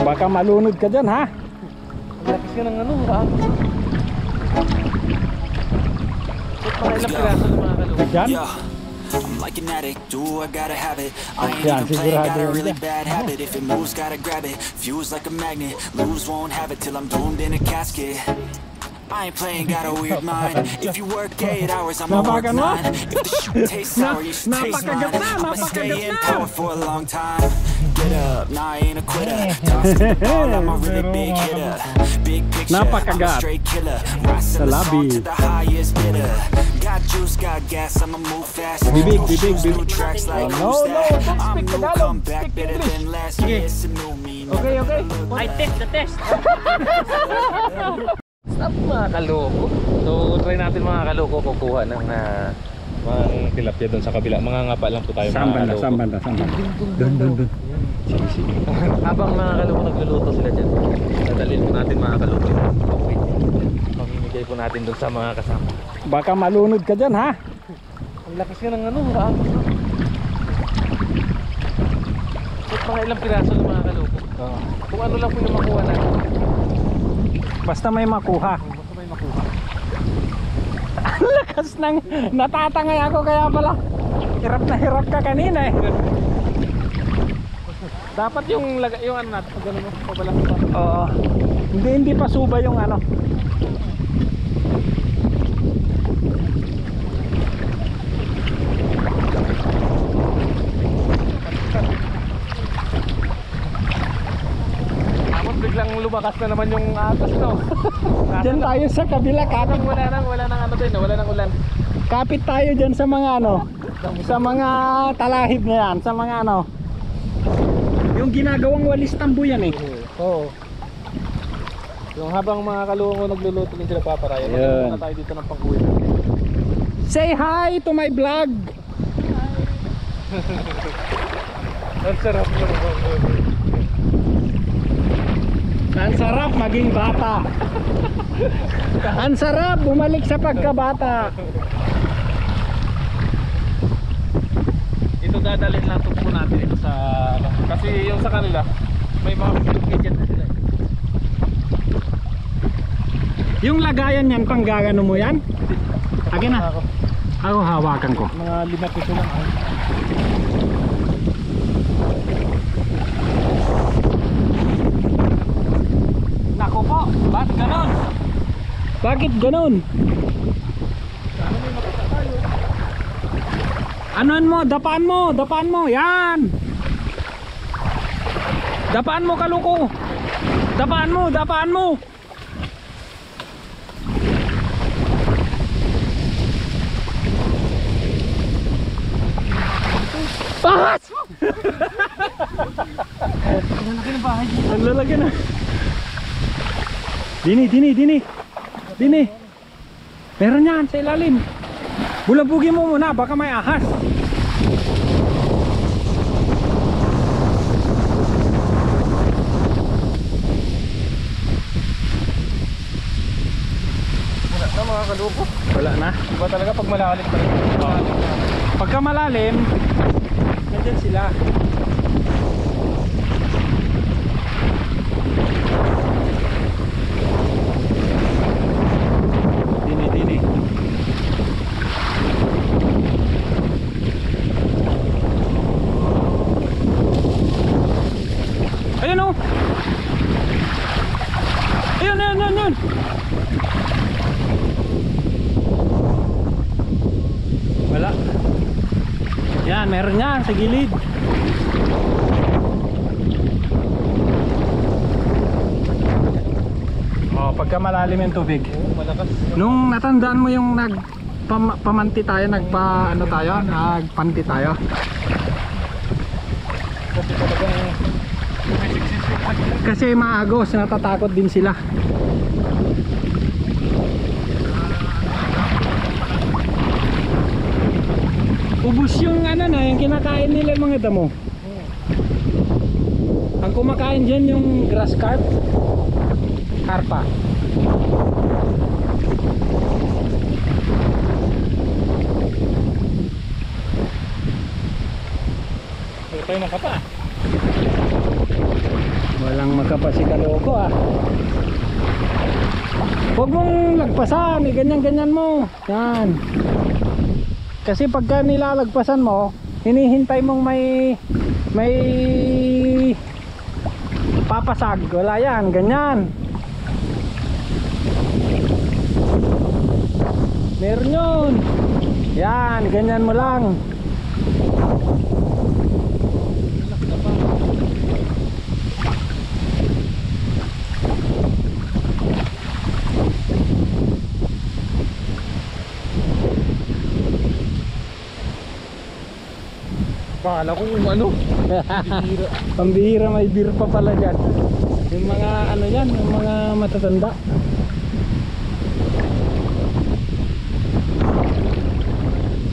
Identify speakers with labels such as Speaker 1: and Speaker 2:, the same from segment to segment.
Speaker 1: Baka malunod ka dyan, ha?
Speaker 2: Lakas ka ng ano, ha? Mga ilang piraso ng mga kalungo
Speaker 1: Dyan?
Speaker 3: I'm like an addict, do I gotta have it. I ain't even playing, got a really bad habit. If it moves, gotta grab it. Fuse like a magnet, lose, won't have it till I'm doomed in a casket. I ain't playing, got a weird mind. If you work 8 hours, I'ma work 9. If the shit tastes sour, you should taste mine. I'ma stay in power for a long time. Get up, nah, I ain't a quitter. Toss the ball, I'm a really big hitter. Big picture, I'm a straight killer. Rising the song to the highest bidder. Got juice, got gas, I'ma move fast.
Speaker 1: Bibig.
Speaker 3: New tracks like who's that? I'm new, come back better than last year. It's a new me.
Speaker 2: Okay. I test the test. Stop mga kaloko. So try natin mga kaloko kukuha ng mga tilapia doon sa kabila. Mga ngapa lang po tayo mga kaloko.
Speaker 1: Sambanda. Doon. Sige.
Speaker 2: Habang mga kaloko nagluluto sila dyan, dadalhin po natin mga kaloko. Okay. Pamimigay po natin doon sa mga kasama.
Speaker 1: Baka malunod ka dyan, ha?
Speaker 2: Ang lakas ka ng ano, ha? Mga ilang piraso ng mga kaloko. Kung ano lang po yung makuha natin.
Speaker 1: Basta may makuha. Ang lakas ng natatangay ako, kaya pala hirap na hirap ka kanina eh.
Speaker 2: Dapat yung ano natin, pag gano'n mo, pabalang pa.
Speaker 1: Oo. Hindi pa suba yung ano.
Speaker 2: Biglang lumakas na naman yung atas, no?
Speaker 1: Diyan tayo sa kabila, kapit.
Speaker 2: Wala nang ano din, wala nang ulan.
Speaker 1: Kapit tayo diyan sa mga ano, sa mga talahib na yan, sa mga ano. Yung ginagawang walis tambo yan eh.
Speaker 2: Oo. Yung habang mga kalungo nagluluto din sila paparaya. Magkakaroon na tayo dito ng pang-uwi.
Speaker 1: Say hi to my vlog.
Speaker 2: Ang sarap naman.
Speaker 1: Ang sarap maging bata. Ang sarap bumalik sa pagkabata.
Speaker 2: Ito dadalhin lang po natin ito sa ano. Kasi yung sa kanila may mga gadget na sila.
Speaker 1: Yung lagayan yan, pang gagano mo yan? Akin na. Ako hawakan ko.
Speaker 2: Mga 5 piso lang. Nako po, bakit ganon?
Speaker 1: Bakit ganon?
Speaker 2: Sana may makita tayo.
Speaker 1: Anuan mo, dapaan mo, yan. Dapaan mo kaluko. Dapaan mo. Bahas!
Speaker 2: Ang lalaki ng bahay dito.
Speaker 1: Ang lalaki na. Dini. Meron yan sa ilalim. Bulabugin mo muna, baka may ahas.
Speaker 2: Wala na mga kalupo.
Speaker 1: Wala na.
Speaker 2: Iba talaga pag malalim pa rin.
Speaker 1: Pagka malalim, nandyan sila. Dini. Ayun o. Ayun. Wala. Yan, meron yan sa gilid. Pagka malalim yung tubig.
Speaker 2: Malakas.
Speaker 1: Nung natandaan mo yung nagpamanti tayo, nagpanti tayo.
Speaker 2: Kasi talagang
Speaker 1: Kasi maagos, natatakot din sila. Ubus yung yung kinakain nila yung mga damo. Ang kumakain dyan yung grass carp, karpa.
Speaker 2: ito yung nakapa.
Speaker 1: Walang magkapasikaloko ah. Huwag mong lagpasan, ganyan-ganyan mo. Yan. Kasi pagka nilalagpasan mo, hinihintay mong may papasag. Wala yan, ganyan. Meron yun. Yan, ganyan mo lang.
Speaker 2: Bakala ko yung ano.
Speaker 1: Pambihira, may beer pa pala dyan. Yung mga ano yan, yung mga matatanda.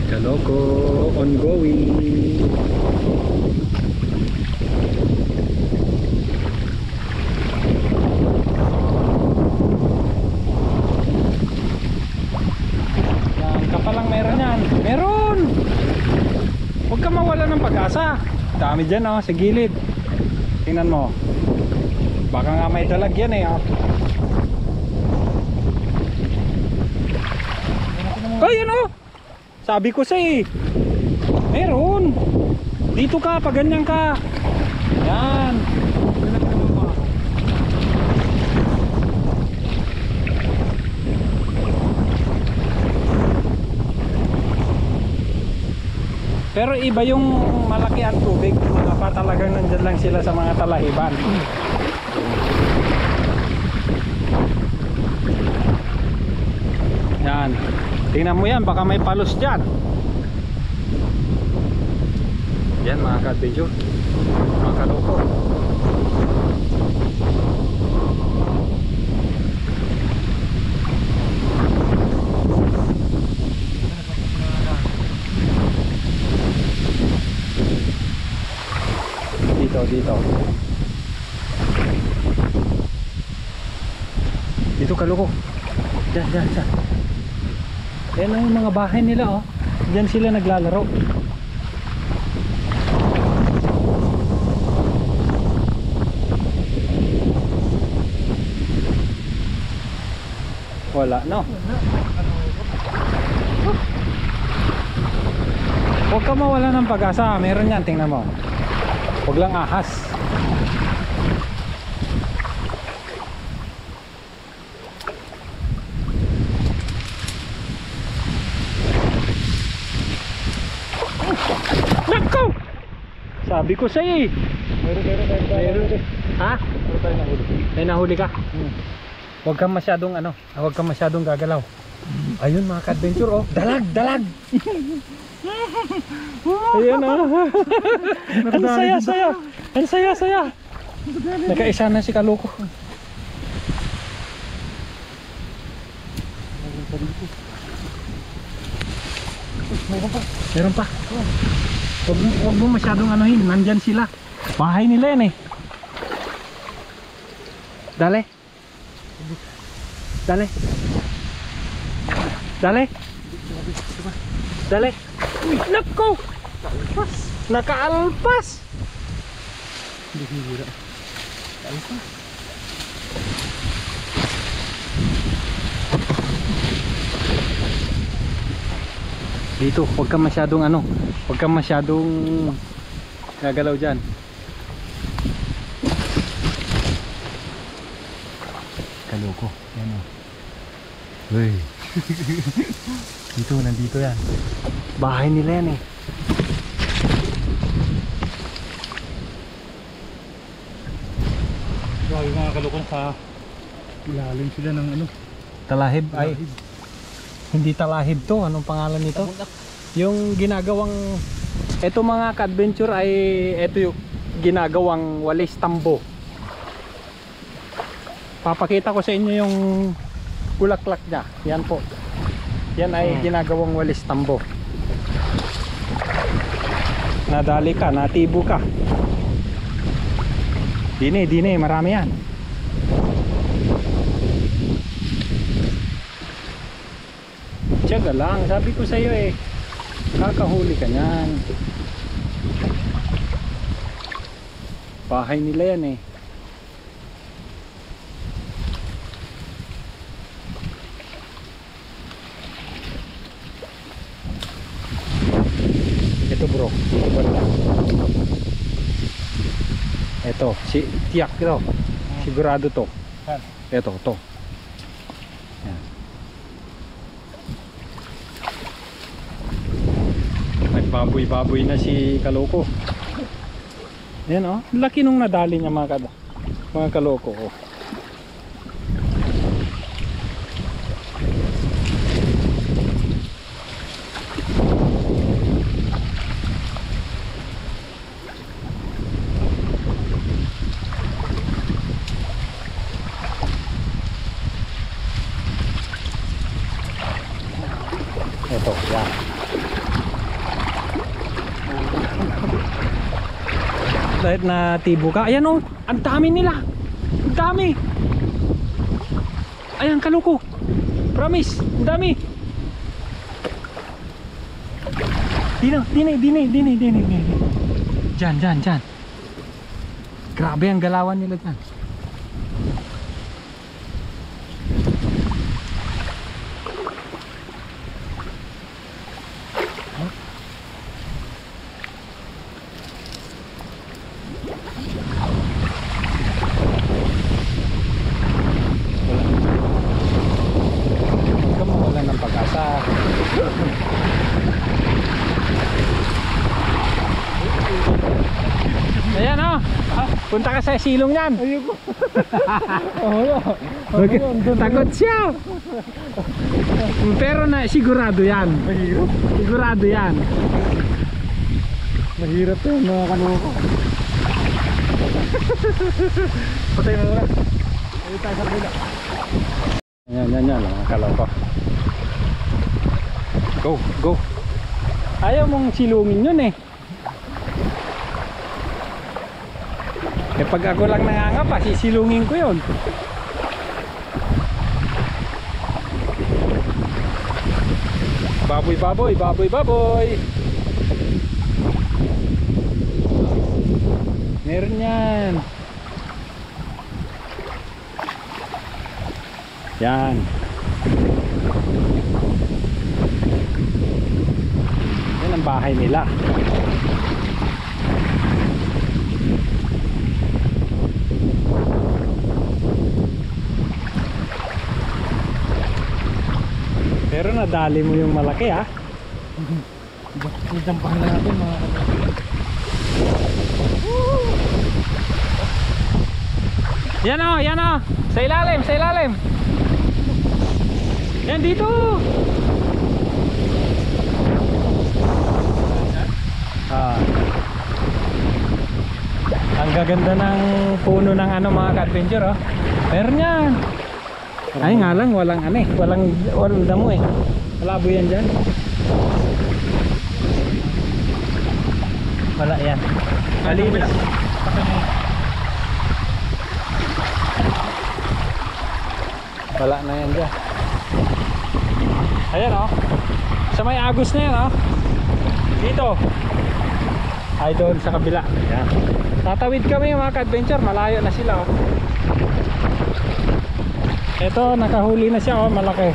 Speaker 1: Kaloko, ongoing. Yan, kapalang meron yan. Meron! Huwag ka mawala ng pag-asa. Dami dyan oh, sa gilid. Tingnan mo. Baka nga may dalag yan eh oh. Oh yan oh. Sabi ko sa'yo meron. Dito ka, pag ganyan ka. Yan. Pero iba yung malaki ang tubig. Mga pa talagang nandyan lang sila sa mga talahiban. Yan. Tingnan mo yan, baka may palos dyan. Yan mga ka-adventure, mga kaloko. Dito dito kaloko. Diyan. Yan ang mga bahay nila oh. Diyan sila naglalaro. Wala no. Huwag ka mawala ng pag-asa. Meron yan, tingnan mo. Huwag lang ahas. Nako! Sabi ko sa'yo eh. Meron. Ha? May nahuli ka? Huwag kang masyadong ano, huwag kang masyadong gagalaw. Ayun mga ka-adventure oh. Dalag! Ayan oh. Ang saya. Nakaisa na si kaloko. Meron pa. Huwag mo masyadong anuhin. Nandyan sila. Bahay nila yan eh. Dale. Uy, nako! Nakaalpas! Dito, huwag kang masyadong ano, huwag kang masyadong gagalaw dyan. Kaloko, yan o. Uy. Nandito yan. Bahay nila yan eh.
Speaker 2: Yung mga kalukon sa ilalim sila ng ano.
Speaker 1: Talahib ay. Hindi talahib to. Anong pangalan nito? Yung ginagawang, eto mga ka-adventure ay eto yung ginagawang walis tambo. Papakita ko sa inyo yung bulaklak niya. Yan po. Yan ay ginagawang walis tambo. Nadali ka, natibo ka. Dine, marami yan. Tiyaga lang, sabi ko sa iyo eh. Kakahuli ka niyan. Bahay nila yan eh. bro. Banda. Ito, tiyak ito. Sigurado to. Ito, to. Yan. Nagbaboy-baboy na si Kaloko. Yan oh, laki nung nadali niya mga Kaloko. Oh. Ito, yan. Dahil na tibo ka. Ayan oh, ang dami nila. Ang dami. Ayan, Kaloko. Promise, ang dami. Dini. Diyan. Grabe ang galawan nila dyan. Ayan oh. Punta ka sa silong yan. Ayoko. Takot siya. Pero na sigurado yan. Mahirap. Sigurado yan. Mahirap yun mga Kaloko. Patay mo na. Ayun tayo sa kabila. Yan mga Kaloko. Go. Ayaw mong silungin yun eh. Eh pag ako lang nangangapa, sisilungin ko yun. Baboy. Meron yan. Yan. Yan ang bahay nila. Pero nadali mo yung malaki ha. Idampahan lang natin mga kapatid. Yan o. Sa ilalim. Yan dito. Ang gaganda ng puno ng mga ka-adventure oh. Meron yan. Ay nga lang, walang damo eh. Malabo yan dyan. Wala yan. Malinis. Wala na yan dyan. Ayan oh. Sa may agos na yan oh. Dito. Ay doon sa kabila. Ayan. Tatawid kami mga ka-adventure. Malayo na sila oh. Ito, nakahuli na siya oh, malaki.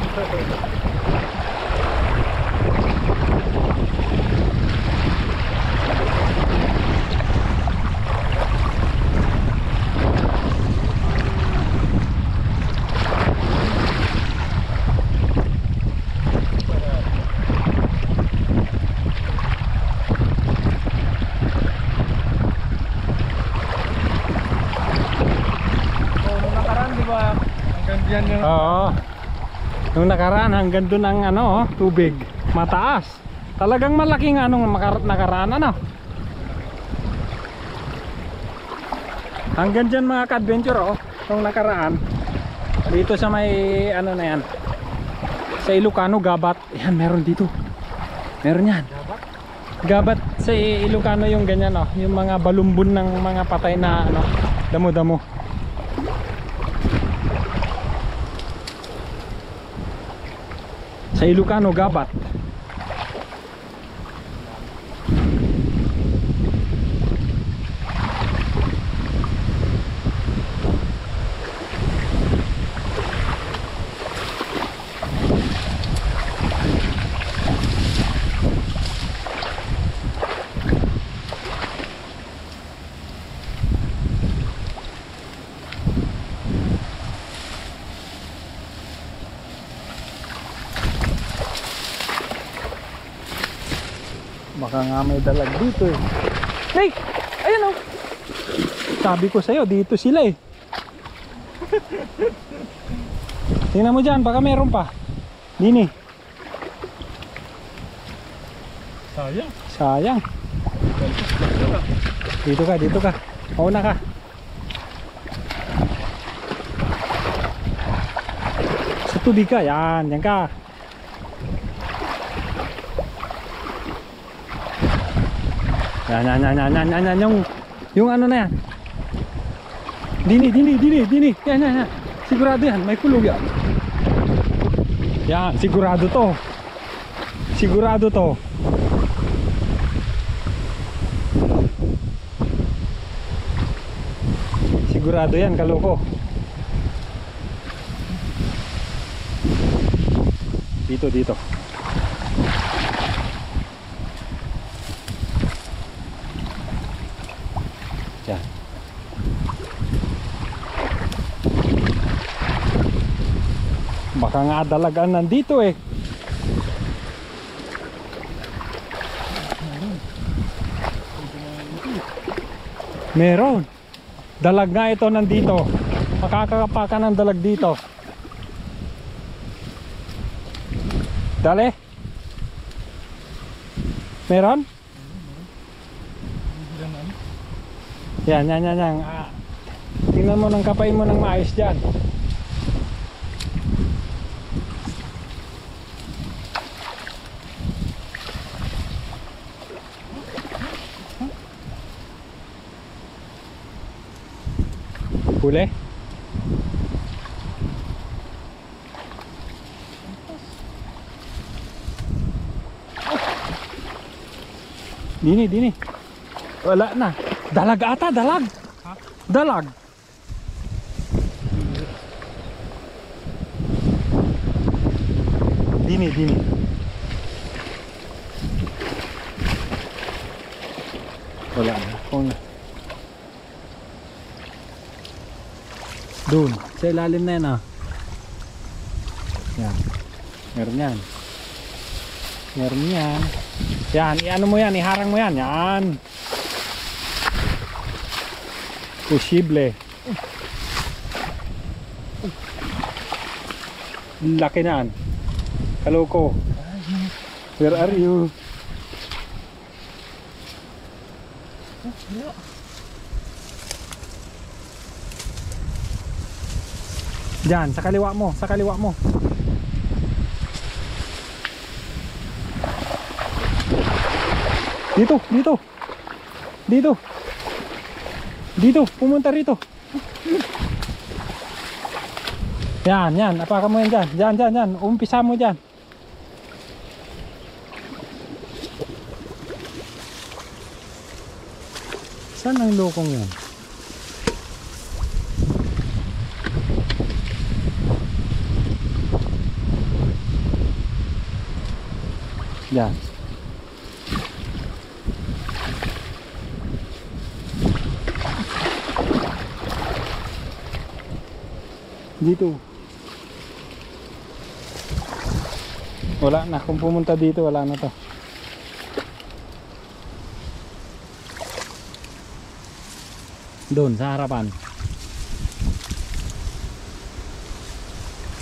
Speaker 1: Oo. Nung nakaraan hanggang doon ang tubig. Mataas. Talagang malaking nakaraan Hanggang dyan mga ka-adventure oh. Nung nakaraan. Dito sa may na yan. Sa Ilocano, Gabat. Yan, meron dito. Meron yan. Gabat sa Ilocano yung ganyan oh. Yung mga balumbon ng mga patay na damo-damo. Sa Ilocano, Gabat. Baka nga may dalag dito eh. Hey! Ayan oh! Sabi ko sa'yo, dito sila eh. Tingnan mo dyan, baka meron pa. Dini.
Speaker 2: Sayang.
Speaker 1: Sayang. Dito ka, dito ka. Mauna ka. Sa tubig ka, yan, yan ka. Yan, yung ano na yan. Dini. Yan. Sigurado yan, may kulog yan. Yan, sigurado to. Sigurado to. Sigurado yan, kaloko. Dito. Yan. Baka nga dalagaan nandito eh. Meron. Dalag nga ito nandito. Makakakapakan ng dalag dito. Dali. Meron? Yan. Tingnan mo ng kapain mo ng maayos dyan. Huli? Dini. Wala na. Dalag ata, dalag. Ha? Dalag. Dini. Wala na. Kung doon, sa ilalim na yan ah. Yan. Meron yan. Yan, iano mo yan, iharang mo yan. Yan. Posible. Laki na yan. Kaloko. Where are you? Diyan, sa kaliwa mo. Dito, pumunta rito. Yan, apakan mo yan dyan. Diyan, umpisa mo dyan. Saan ang lokong yan? Yan. Dito. Wala na. Kung pumunta dito, wala na to. Doon, sa harapan.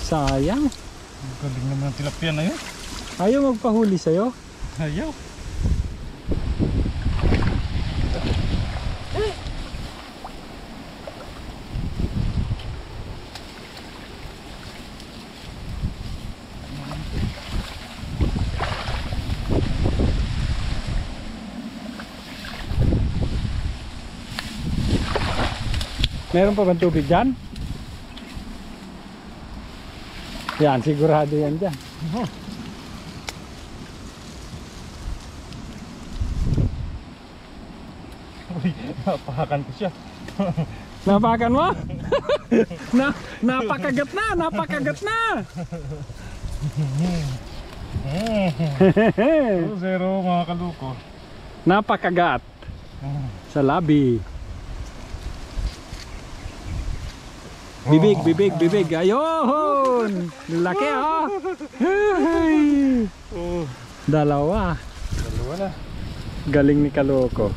Speaker 1: Sayang.
Speaker 2: Galing naman ang tilapia na yun.
Speaker 1: Ayaw magpahuli sa'yo?
Speaker 2: Ayaw.
Speaker 1: Meron pa bang tubig dyan? Yan, sigurado yan dyan.
Speaker 2: Uy, napahakan ko siya.
Speaker 1: Napakan mo? Napakagat na!
Speaker 2: Zero mga kaluko.
Speaker 1: Napakagat sa labi. Bibig. Ayun! Laki oh! Dalawa
Speaker 2: na.
Speaker 1: Galing ni Kaloko.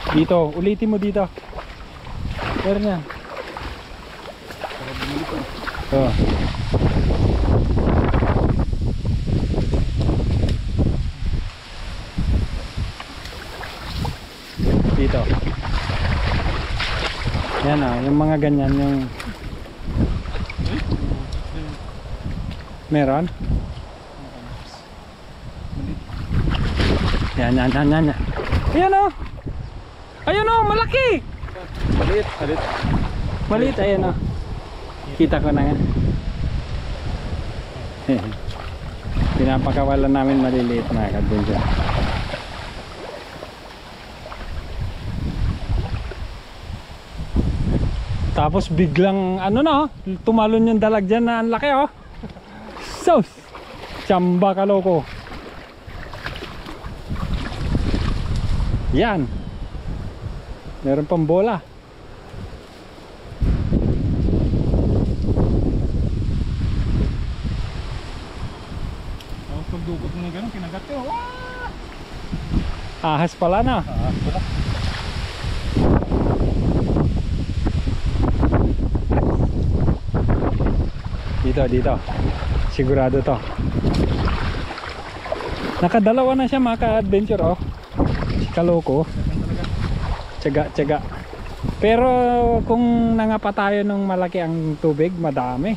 Speaker 1: Dito, ulitin mo dito. Meron yan. Oh. Dito. Yan ah, yung mga ganyan yung meron. Yan. Ayan o. Ayun o, malaki.
Speaker 2: Maliit.
Speaker 1: Maliit, ayan o. Kita ko na nga. Pinapakawalan namin maliliit mga kadbensyon. Tapos biglang ano na, tumalon yung dalag dyan na ang laki oh. Sus! Tsamba Kaloko. Yan. Meron pang bola.
Speaker 2: Pagdukot mo ng gano'n, kinagat ko.
Speaker 1: Ahas pala na. Dito. Sigurado to. Nakadalawa na siya mga ka-adventure oh. Si Kaloko. Tiyaga. Pero kung nangapa tayo nung malaki ang tubig, madami.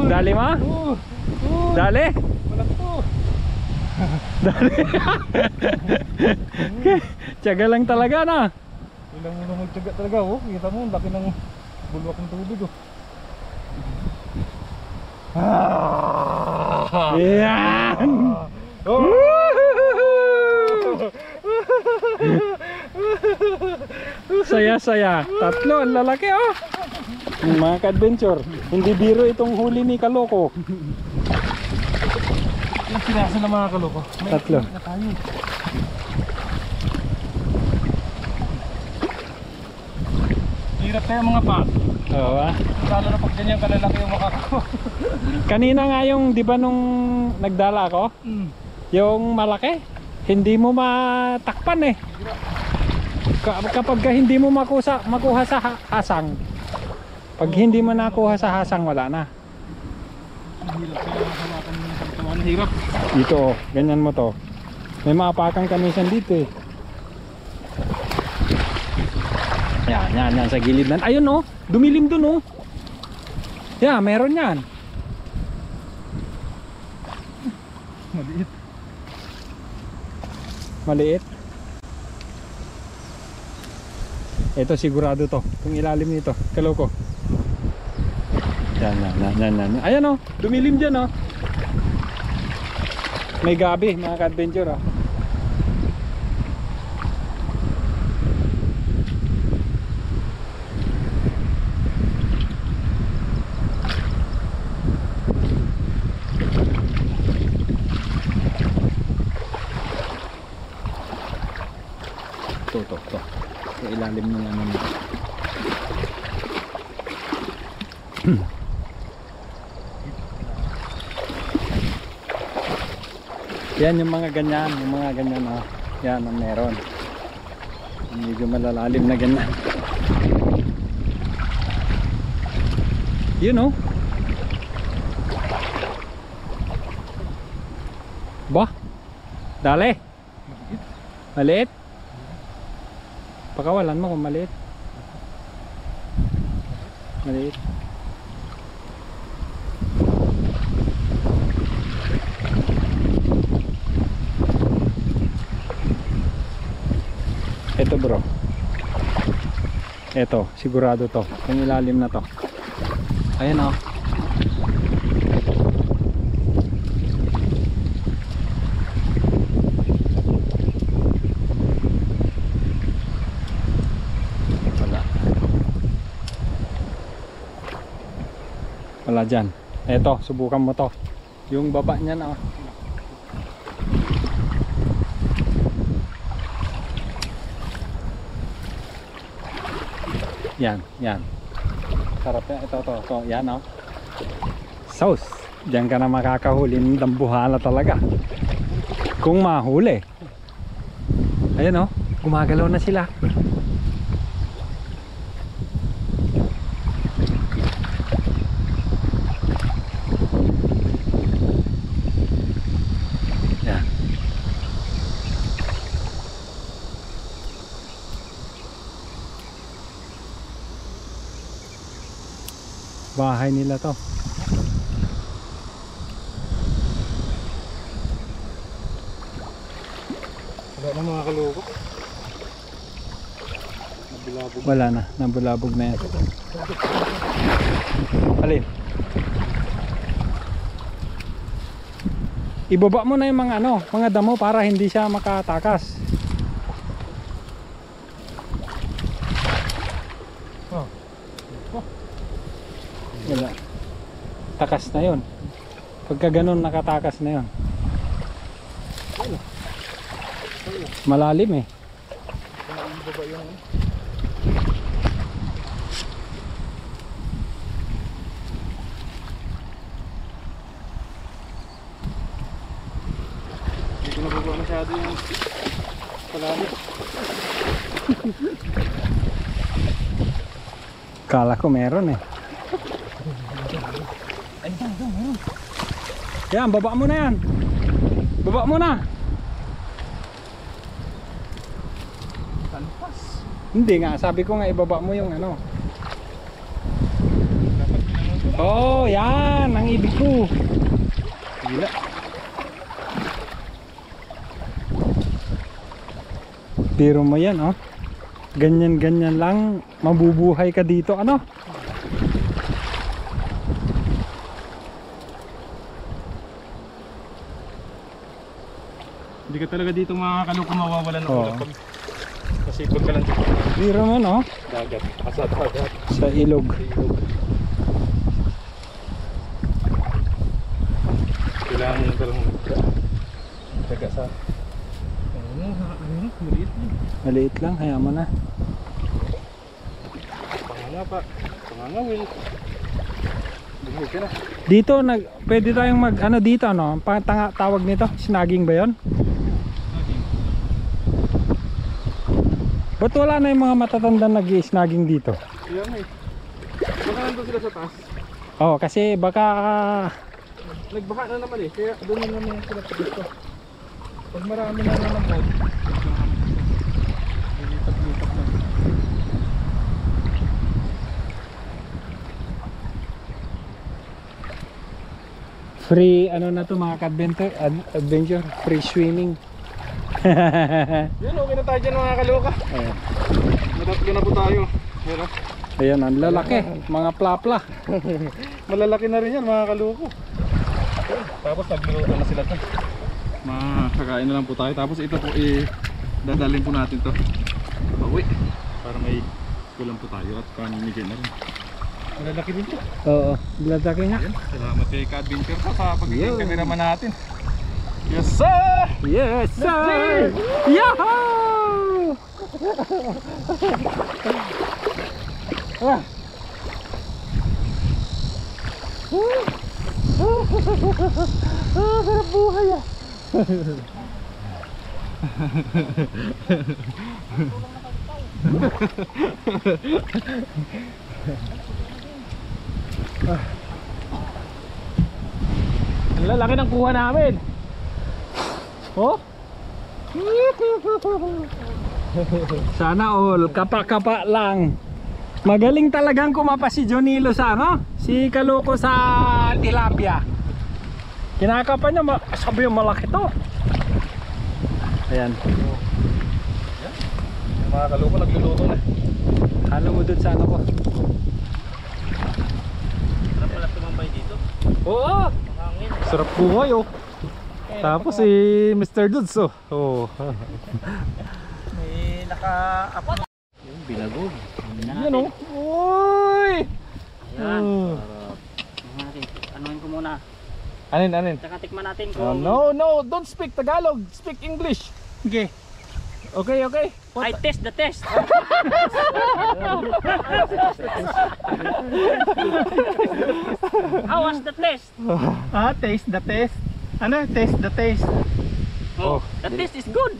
Speaker 1: Dali ma? Dali? Dali. Tiyaga lang talaga na.
Speaker 2: Ilang mo naman tiyaga talaga oh. Kita mo, laki ng bulwak ng tubig oh.
Speaker 1: Yan! Saya. Tatlo, ang lalaki oh. Mga ka-adventure, hindi biro itong huli ni Kaloko.
Speaker 2: Ilang piraso na mga Kaloko?
Speaker 1: Tatlo.
Speaker 2: Hirap kaya mga pa.
Speaker 1: Oo ah.
Speaker 2: Lalo na pag ganyan kalalaki yung makakakuha.
Speaker 1: Kanina nga yung, di ba nung nagdala ako? Yung malaki, hindi mo matakpan eh. Kapag hindi mo makuha sa hasang, pag hindi mo nakuha sa hasang, wala na.
Speaker 2: Hirap kaya hawakan mo ng pagtawan. Hirap.
Speaker 1: Dito oh, ganyan mo to. May maapakang kamisan dito eh. Yan sa gilid na. Ayun oh, dumilim dun oh. Yeah, meron yan. Maliit. Ito sigurado to. Kung ilalim nito, Kaloko. Yan. Ayan oh, dumilim dyan oh. May gabi mga ka-adventure oh. To. Sa ilalim ng ano nito. Yan yung mga ganyan oh. Yan ang meron. Medyo malalalim na ganyan. Yun oh. Bah. Dali. Maliit. Pakawalan mo kung maliit. Maliit. Ito bro. Ito, sigurado to. Kung ilalim na to. Ayan oh. Wala dyan. Eto, subukan mo to. Yung baba niya na. Yan, yan. Sarap yan. Ito. Yan, oh. Sauce. Diyan ka na makakahuli ng dambuhala talaga. Kung mahuli. Ayan, oh. Gumagalaw na sila. Yan. Bahay nila to.
Speaker 2: Wala na mga kaloko. Nabulabog.
Speaker 1: Wala na, nabulabog na yan. Alin? Ibaba mo na yung mga mga damo para hindi siya makatakas. Wala. Takas na yun. Pagka ganun nakatakas na yun. Malalim eh.
Speaker 2: Hindi ko nababa masyado yung palalim.
Speaker 1: Kala ko meron eh. Yan, baba mo na yan. Baba mo na.
Speaker 2: Talpas.
Speaker 1: Hindi nga, sabi ko nga ibaba mo yung Oh, yan ang ibig ko. Gila. Biro mo yan, oh. Ganyan-ganyan lang mabubuhay ka dito,
Speaker 2: Hindi ka talaga dito mga kaloko mawawalan ng
Speaker 1: Oo.
Speaker 2: ulam pag kasipag ka lang dito.
Speaker 1: Biro mo, no?
Speaker 2: Dagat, dagat.
Speaker 1: Sa ilog.
Speaker 2: Kailangan mo talagang dagat sa maliit lang.
Speaker 1: Maliit lang, hayaan mo na.
Speaker 2: Pangangapa, pangangawil. Bumig ka na.
Speaker 1: Dito pwede tayong dito tawag nito, snaging ba 'yon? Ba't wala na yung mga matatanda nag-i-snagging dito?
Speaker 2: Yan eh. Baka nandun sila sa taas.
Speaker 1: Oh, kasi baka
Speaker 2: Nagbaka na naman eh. Kaya doon na naman sila sa gusto. Pag marami na naman boat, lilipat-lipat na.
Speaker 1: free na to mga adventure, free swimming.
Speaker 2: Yan, okay na tayo dyan mga kaloka.
Speaker 1: Ayan.
Speaker 2: Matatlo na po tayo. Yan o.
Speaker 1: Ayan, ang lalaki, mga plapla.
Speaker 2: Malalaki na rin yan mga kaloko. Tapos nagluluto na sila to. Makakain na lang po tayo. Tapos ito po dadalhin po natin to pauwi para may kulang po tayo at pamimigay na rin. Malalaki din to.
Speaker 1: Oo, lalaki nga.
Speaker 2: Yan. Salamat kay Ka-Adventure sa pagiging cameraman natin. Yes sir!
Speaker 1: Yes sir! Yahoo! Sarap buhay ah. Ang lalaki ng kuha namin. Oh? Sana all, kapa-kapa lang. Magaling talagang kumapa si Jonilo sa si Kaloko sa tilapia. Kinakapa niya, sabi yung malaki to. Ayan.
Speaker 2: Yung mga kaloko nagluluto na.
Speaker 1: Halo mo dun sa ko.
Speaker 2: Sarap pala tumambay dito.
Speaker 1: Oo!
Speaker 2: Mahangin.
Speaker 1: Sarap buhay oh. Tapos si Mr. Dudes oh.
Speaker 2: May naka-upload. Yung binagog.
Speaker 1: Yan oh. Uy!
Speaker 2: Yan.
Speaker 4: muna.
Speaker 2: Anin?
Speaker 4: Tsaka tikman natin
Speaker 2: Oh,
Speaker 4: kung...
Speaker 2: no, don't speak Tagalog. Speak English.
Speaker 1: Okay.
Speaker 2: Okay.
Speaker 4: I test the test. How was the test?
Speaker 1: Taste the taste. Ano? Taste the taste.
Speaker 4: Oh, the taste is good.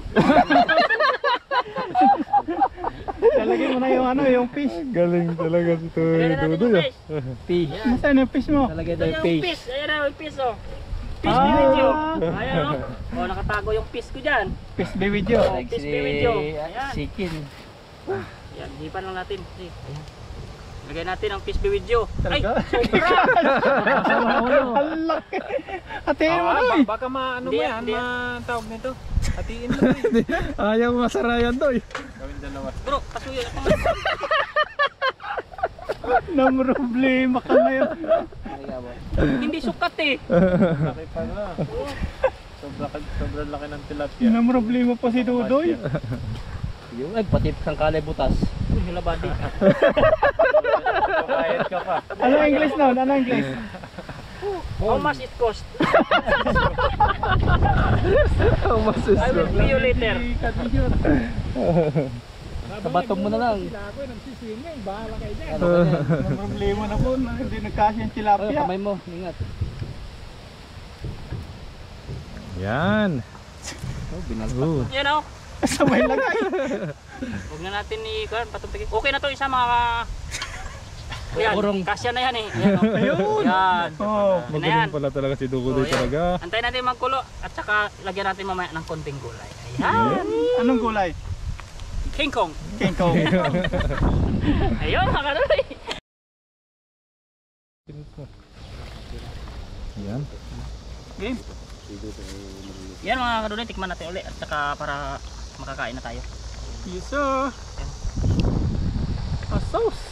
Speaker 1: Lalagyan mo na yung ano, yung fish.
Speaker 2: Galing talaga si
Speaker 4: Lagyan natin yung
Speaker 2: Dudoy.
Speaker 4: fish.
Speaker 1: Fish. Nasaan yung fish mo?
Speaker 4: Ito yung fish. Ayan na yung fish oh. Fish
Speaker 1: Ah.
Speaker 4: video. Ayan oh. Oh, nakatago yung fish ko dyan.
Speaker 1: Fish be with you.
Speaker 4: Oh, fish video. Ayan.
Speaker 1: Chicken.
Speaker 4: Ayan, hipan lang natin. Ayan. Lagyan natin ang fish video. Ay,
Speaker 1: Talaga?
Speaker 4: sobra.
Speaker 1: Ang laki. Hatiin mo na eh.
Speaker 2: Baka maano
Speaker 4: Hindi,
Speaker 2: mo yan,
Speaker 4: hindi.
Speaker 2: matawag nito. Hatiin mo eh. Ayaw masarayan to eh. Gawin dalawa.
Speaker 4: Bro, pasuyo ako.
Speaker 1: Nang problema ka ngayon.
Speaker 4: Hindi sukat eh.
Speaker 2: Laki pa na. Sobrang laki ng tilapia.
Speaker 1: Nang problema pa si Dudoy.
Speaker 5: Yung nagpatip kang kalay butas.
Speaker 4: Uy, hilabadi.
Speaker 2: Pakayat ka pa.
Speaker 1: Ano English nun? Ano English?
Speaker 4: How much it cost?
Speaker 2: How much is
Speaker 4: I will pay you later.
Speaker 5: Tabatom mo na lang. Ano ka yan?
Speaker 1: Nang problema na po. Hindi nagkasya yung
Speaker 5: Ay,
Speaker 1: tilapia.
Speaker 5: kamay mo. Ingat.
Speaker 2: Yan.
Speaker 5: Oh, binalpak.
Speaker 4: Yan oh.
Speaker 1: Sabay lagay.
Speaker 4: Huwag na natin patutugin. Okay na to isa mga... Ayan,
Speaker 5: Urong.
Speaker 4: kasya na yan eh. Ayan, oh.
Speaker 1: Ayun.
Speaker 4: Yan.
Speaker 1: Oh.
Speaker 4: Yan na yan.
Speaker 2: Magaling pala talaga si Dudoy
Speaker 4: Oh, yan.
Speaker 2: talaga.
Speaker 4: Antayin natin magkulo at saka lagyan natin mamaya ng konting gulay. Ayan.
Speaker 1: Anong gulay?
Speaker 4: King Kong.
Speaker 1: King Kong.
Speaker 4: Ayun, mga kanuloy.
Speaker 2: Yan.
Speaker 1: Game.
Speaker 4: Yan mga kanuloy, tikman natin ulit at saka para makakain na tayo.
Speaker 1: Yes sir. A sauce.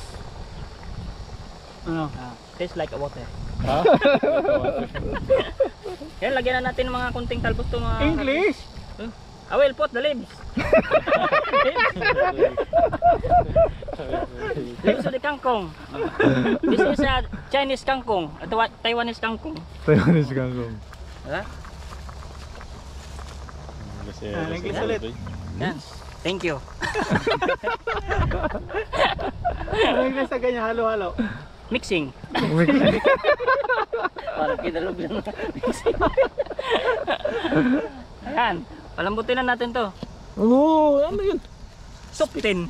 Speaker 1: Ano?
Speaker 4: Tastes like a water.
Speaker 2: Ha?
Speaker 4: Yan, lagyan na natin ng mga konting talbos to mga...
Speaker 1: English.
Speaker 4: I will put the limbs. Limbs of the kangkong. This is a Chinese kangkong. Taiwanese kangkong.
Speaker 2: Taiwanese kangkong.
Speaker 4: Ha?
Speaker 1: English ulit.
Speaker 4: Yan. Thank you.
Speaker 1: Ano English sa ganyan? Halo-halo.
Speaker 4: Mixing.
Speaker 5: Parang kinalog lang.
Speaker 4: Ayan. Palambutin na natin to.
Speaker 2: Oo, ano yun?
Speaker 4: Suptin.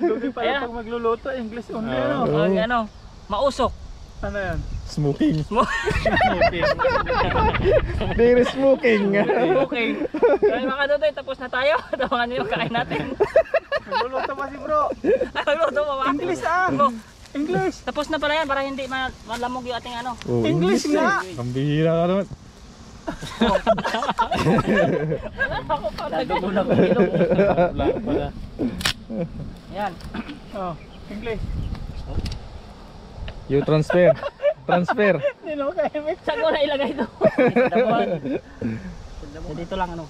Speaker 1: Dudoy pala
Speaker 4: Ayan.
Speaker 1: pag magluluto, English only
Speaker 2: Ah.
Speaker 1: ano?
Speaker 4: Ano? Mausok.
Speaker 1: Ano yan?
Speaker 2: Smoking.
Speaker 1: Smoking.
Speaker 2: Very smoking.
Speaker 4: Okay. Kaya mga kadutoy, tapos na tayo. Tawangan nyo yung kain natin.
Speaker 1: Magluluto pa si bro.
Speaker 4: Ay, magluto pa ba?
Speaker 1: English ah.
Speaker 4: Oh,
Speaker 1: English.
Speaker 4: tapos na pala yan para hindi malamog yung ating ano.
Speaker 2: Oh,
Speaker 1: English nga.
Speaker 2: Ang bihira ka naman.
Speaker 5: Lalo mo na kung ilong.
Speaker 4: Yan.
Speaker 1: Oh, English.
Speaker 2: You transfer. Transfer.
Speaker 1: Hindi naman kaya may
Speaker 4: Saan ko na ilagay ito? So, dito lang ano.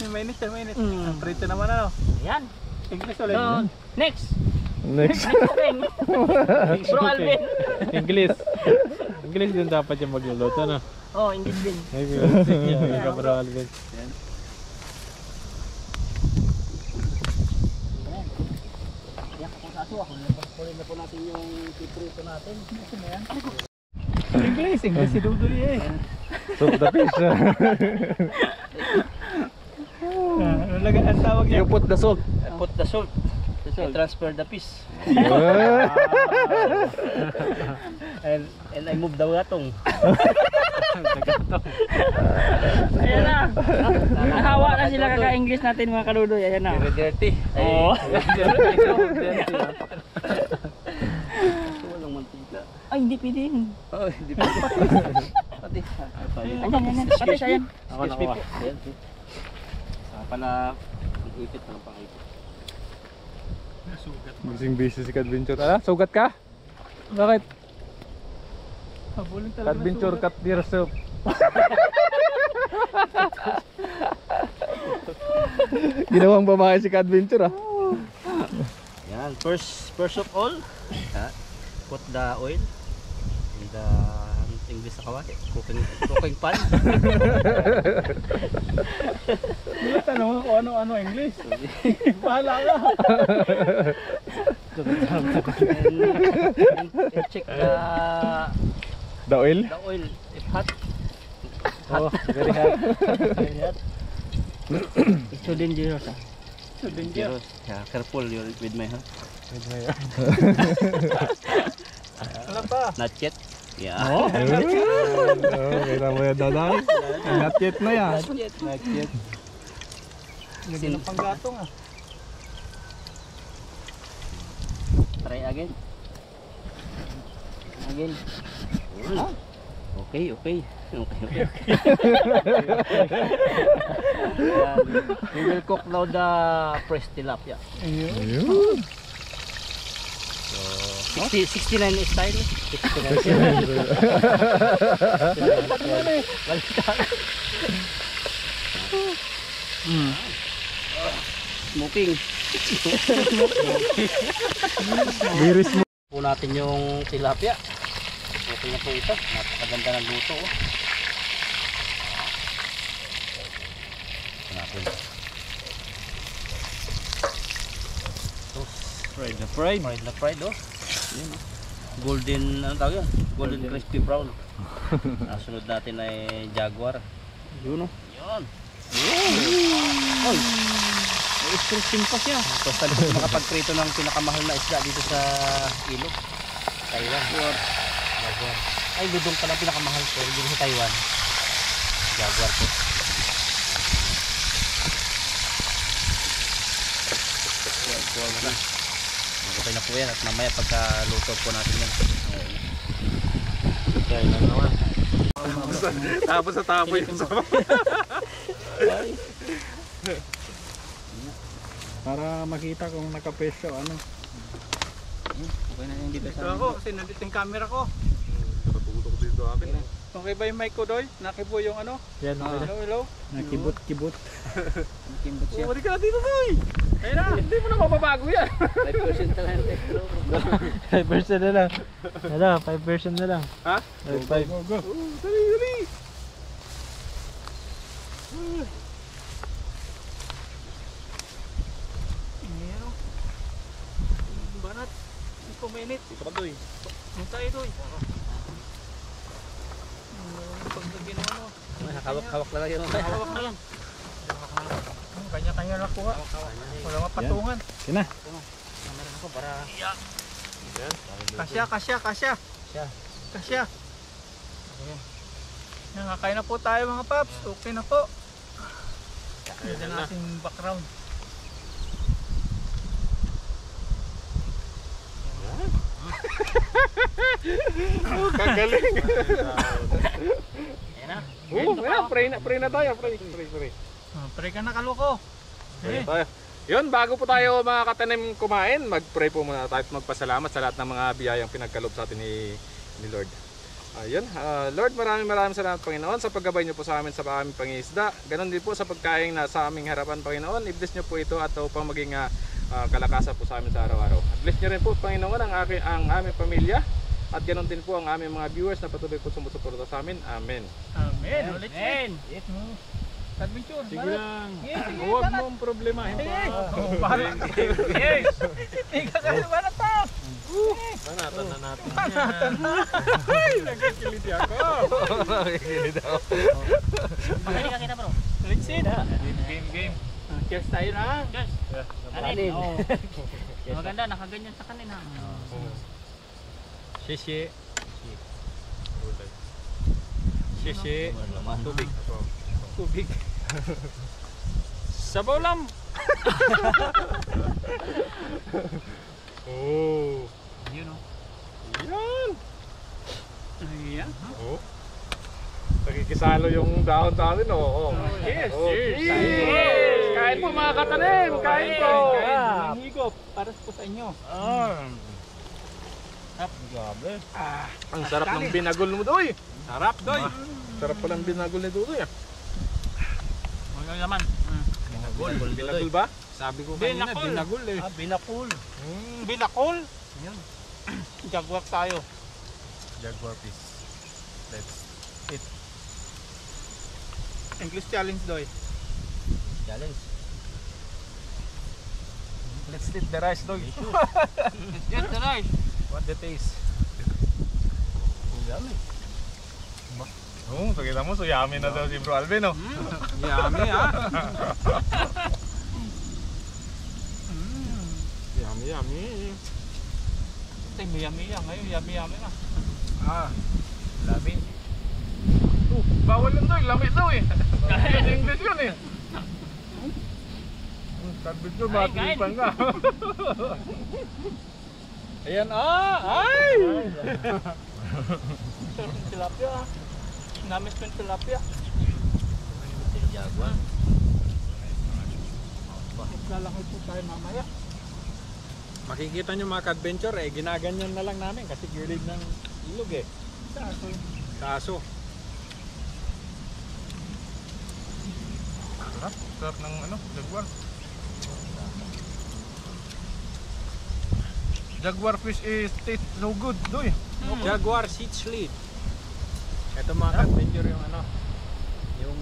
Speaker 1: mainit siya, mainit.
Speaker 4: Mm.
Speaker 1: Prito naman ano.
Speaker 4: Yan.
Speaker 1: English ulit.
Speaker 4: So, next.
Speaker 2: Next.
Speaker 4: Next thing. Bro Alvin.
Speaker 2: English. English din dapat yung magluluto, no?
Speaker 4: Oh, English din.
Speaker 2: Ay, Bro Alvin.
Speaker 4: Yan, kung sa aso ako. Kunin na po natin yung piprito natin.
Speaker 1: English, English si Dudoy eh.
Speaker 2: Soup the fish.
Speaker 1: Ano lagay ang tawag niya?
Speaker 2: You put the salt.
Speaker 5: Put the salt. I transfer the piece. And I move the gatong.
Speaker 4: Ayan na. Nahawa na sila kaka-English natin mga kaludoy. Ayan na.
Speaker 5: Very dirty.
Speaker 4: Oo.
Speaker 5: Walang mantika.
Speaker 4: Ay, hindi pwede yun.
Speaker 5: Oh, hindi pa. Pati.
Speaker 4: Ayan, ayan. Pati siya yan.
Speaker 5: Excuse me po. Ayan. Pala, ipit na pang ipit.
Speaker 2: Busy si Kadventure. Ah, sugat ka? Bakit?
Speaker 1: Habulin talaga.
Speaker 2: Kadventure cut yourself. Ginawang babae si Kadventure ah.
Speaker 5: Yan. Yan, first of all, put the oil in the English na kawali, cooking pan.
Speaker 2: Hindi tanong mo kung ano-ano English. Bahala ka.
Speaker 5: And check
Speaker 2: The oil?
Speaker 5: the oil if hot.
Speaker 2: Oh, very hot.
Speaker 5: Very hot.
Speaker 4: It's so dangerous.
Speaker 5: Dangerous. Yeah, careful with my hand.
Speaker 2: Alam pa.
Speaker 5: Not yet. Yeah.
Speaker 2: Oh, kailan mo yan daday? Not yet na yan.
Speaker 5: Not yet.
Speaker 2: Lagyan ng panggatong ah.
Speaker 5: Try again. Again. Okay. Yan. We will cook now the fresh tilapia.
Speaker 2: Ayun.
Speaker 5: 69 style. 69 Smoking.
Speaker 2: Very smooth.
Speaker 5: Po natin yung tilapia. Okay na po ito. Napakaganda ng luto. Oh. Natin.
Speaker 2: Fried na fried.
Speaker 5: Fried na fried, oh. Yun, oh. Golden, ano tawag yun? Golden crispy brown. Nasunod natin ay Jaguar.
Speaker 2: Yun oh.
Speaker 5: Yun. Oy. May interesting pa siya. Tapos tayo makapagprito ng pinakamahal na isda dito sa ilog. Taiwan. Jaguar. Ay, doon pala pinakamahal ko. Dito sa Taiwan. Jaguar po. Jaguar na. Okay na po yan at mamaya pagkaluto po natin yan.
Speaker 2: Kaya na naman. Tapos sa tapoy yung sama. Para makita kung nakapeso ano.
Speaker 5: Okay na yung dito
Speaker 2: Ito ako, sinundit yung camera ko. Tutok dito akin eh. Okay ba yung mic ko doy? Nakibo yung ano?
Speaker 1: Yan,
Speaker 2: Hello?
Speaker 1: nakibot-kibot.
Speaker 5: Kimbot siya.
Speaker 2: Bumalik ka na dito doy! Ayun na, hindi mo na mababago yan.
Speaker 5: 5% na lang.
Speaker 1: 5% na lang. Ano, 5% na lang.
Speaker 2: Ha?
Speaker 1: 5.
Speaker 2: Go. Dali! Ayan o. Banat. 5 minutes. Ito ka doy. Ang tayo doy. Pagdagin mo.
Speaker 5: Hawak na lang yun.
Speaker 2: Hawak na lang. Kanya-kanya lang kuha. Wala mapatungan.
Speaker 1: Kina.
Speaker 5: Meron ako para...
Speaker 2: Kasya. Nakakain na po tayo mga paps. Okay na po. Pwede na ating background. Kagaling.
Speaker 5: Ayan na.
Speaker 2: Pray na tayo. Pray. Pray ka na kaloko. Pray tayo. Yun, bago po tayo mga katanim kumain, mag-pray po muna tayo at magpasalamat sa lahat ng mga biyayang pinagkaloob sa atin ni Lord. Ayun, Lord, maraming salamat Panginoon sa paggabay niyo po sa amin sa aming pangingisda. Ganon din po sa pagkain na sa aming harapan Panginoon. I-bless niyo po ito at upang maging kalakasan po sa amin sa araw-araw. Bless niyo rin po Panginoon ang aming pamilya at ganon din po ang aming mga viewers na patuloy po sumusuporta sa amin. Amen.
Speaker 4: Amen.
Speaker 2: Adventure.
Speaker 1: Sige lang. Huwag mo ang problemahin pa.
Speaker 2: Bahala. Yes. Ika kayo banat pa.
Speaker 1: Banatan na natin
Speaker 2: Banatan na. Ay, nagkikiliti ako.
Speaker 4: Magaling ka kita bro.
Speaker 2: Let's see. Game. Cheers tayo na.
Speaker 4: Cheers.
Speaker 5: Kanin.
Speaker 4: Oo. Maganda, nakaganyan sa kanina.
Speaker 1: Shishi. Tubig. Sabaw lang.
Speaker 2: Oh.
Speaker 4: Yun o.
Speaker 2: Yan. Ayan. Oh. Nagkikisalo yung dahon natin oh. Cheers. Cheers. Kain po mga katanim. Kain po.
Speaker 1: Higop para po sa inyo. Grabe.
Speaker 2: Ang sarap ng binagol mo doy. Sarap doy. Sarap pala ng binagol ni Dudoy ah.
Speaker 4: Ano naman?
Speaker 2: Binagol ba?
Speaker 1: Sabi ko kanina,
Speaker 5: Binakol.
Speaker 1: binagol eh.
Speaker 5: Binakol.
Speaker 2: Binakol.
Speaker 5: Yan.
Speaker 2: Jaguar tayo.
Speaker 1: Jaguar fish. Let's eat.
Speaker 2: English challenge doy.
Speaker 5: Challenge.
Speaker 1: Let's eat the rice dog.
Speaker 5: Get the rice.
Speaker 1: What the taste?
Speaker 5: Yummy.
Speaker 2: Oo, kita mo, so yummy na daw si Bro Alvin, no?
Speaker 1: Yummy ah. Yummy, yummy.
Speaker 2: Ito, yummy-yummy ngayon, yummy-yummy na.
Speaker 1: Ah, lami.
Speaker 2: Bawal lang doy, lamit daw eh. Yun, English yun eh. Sabi ko, matilipan ka.
Speaker 1: Ayan ah, ay!
Speaker 2: Tilapia. Namis ko yung tilapia.
Speaker 5: Jaguar.
Speaker 2: Lalaki po tayo mamaya.
Speaker 1: Makikita nyo mga ka-adventure eh, ginaganyan na lang namin kasi gilid ng ilog eh. Kaso.
Speaker 2: Sarap, sarap ng ano, jaguar. Jaguar fish is taste so good, doy.
Speaker 1: Jaguar seat slit. Ito mga ka-adventure yung ano, yung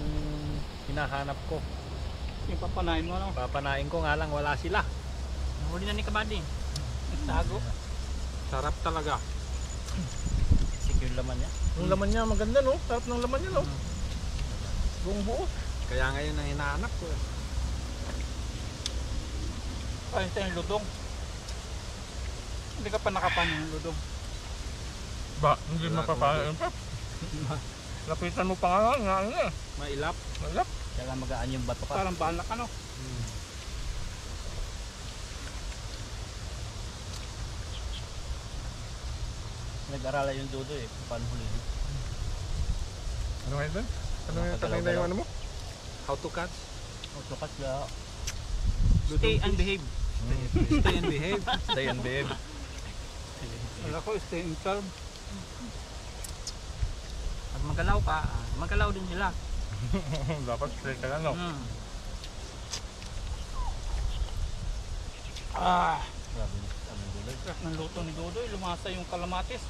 Speaker 1: hinahanap ko.
Speaker 2: Yung papanain mo, no?
Speaker 1: Papanain ko nga lang, wala sila.
Speaker 4: Nahuli na ni Kabady.
Speaker 2: Tago.
Speaker 1: Sarap talaga.
Speaker 5: Secure laman niya.
Speaker 2: Yung laman niya maganda, no? Sarap ng laman niya, no? Buong buo.
Speaker 1: Kaya ngayon ang hinahanap ko eh.
Speaker 2: Kain tayo yung ludong. Hindi ka pa nakapain yung ludong. Ba, hindi
Speaker 1: Wala
Speaker 2: mapapain yung pep. Lapitan mo pa nga eh.
Speaker 1: Mailap.
Speaker 2: Malap.
Speaker 5: Kaya magaan yung bato ka.
Speaker 2: Parang balak, ano?
Speaker 5: Nag-arala yung dudo eh. Paano hulihin?
Speaker 2: Ano nga ito? Ano yung
Speaker 5: Nakagalaw-galaw.
Speaker 2: tanay na yung ano mo?
Speaker 1: How to catch?
Speaker 5: Autocat na.
Speaker 4: Stay and behave.
Speaker 1: Stay and behave.
Speaker 5: Stay and behave.
Speaker 2: Wala ko, stay in calm.
Speaker 4: Pag magalaw ka, magalaw din sila.
Speaker 2: Dapat straight ka lang, no?
Speaker 5: Grabe. Anong dudo?
Speaker 2: Sarap ng luto ni Dodoy, lumasa yung kalamatis.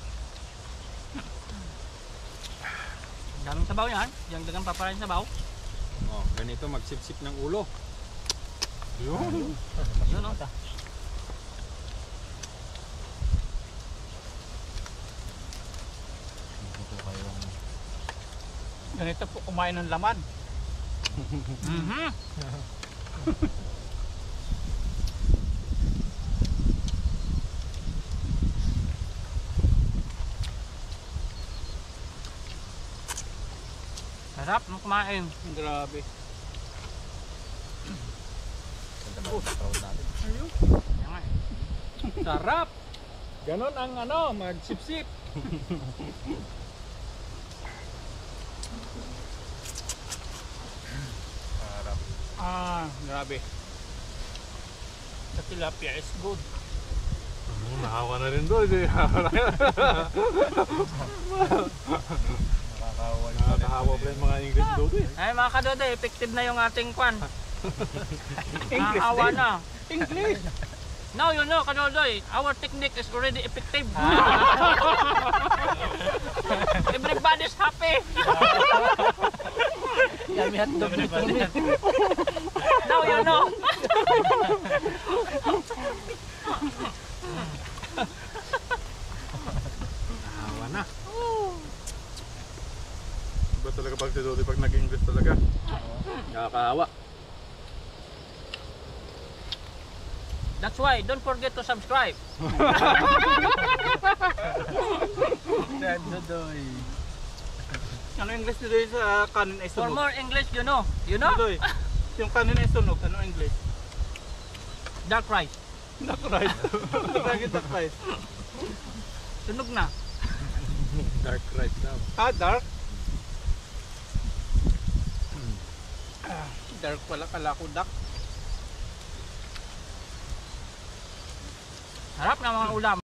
Speaker 4: Daming sabaw yan. Yung dagang paparayin sabaw.
Speaker 1: Oh, ganito magsipsip ng ulo.
Speaker 2: Yun.
Speaker 4: Yun o.
Speaker 5: Ito kayong...
Speaker 2: Ganito po kumain ng laman.
Speaker 4: Sarap ng kumain.
Speaker 2: Grabe.
Speaker 5: Ganda ba yung background natin?
Speaker 4: Yan nga eh.
Speaker 1: Sarap! Ganon ang ano, magsipsip.
Speaker 2: Grabe. Sa tilapia is good. Nakawa na rin doon. Nakakawa pa yung mga English doon eh.
Speaker 4: Ay mga kadodo, effective na yung ating kwan.
Speaker 2: English
Speaker 4: Nakakawa
Speaker 2: din.
Speaker 4: na.
Speaker 2: English!
Speaker 4: Now you know, Kadodoy, our technique is already effective. Everybody's happy.
Speaker 5: Yummy hotdog.
Speaker 4: Now you know.
Speaker 1: Awa na.
Speaker 2: Iba talaga pag si Dodoy pag nag-English talaga. Nakakaawa.
Speaker 4: That's why, don't forget to subscribe.
Speaker 5: Dodoy.
Speaker 2: Ano English Dodoy sa kanin ay
Speaker 4: For
Speaker 2: sunog?
Speaker 4: more English, you know. You know?
Speaker 2: Dodoy, yung kanin ay sunog, ano English?
Speaker 4: Dark rice.
Speaker 2: Duck rice. Lagi duck rice.
Speaker 4: Sunog na.
Speaker 1: Dark rice daw.
Speaker 2: Dark? Dark pala, kala ko duck.
Speaker 4: Harap ng mga ulam.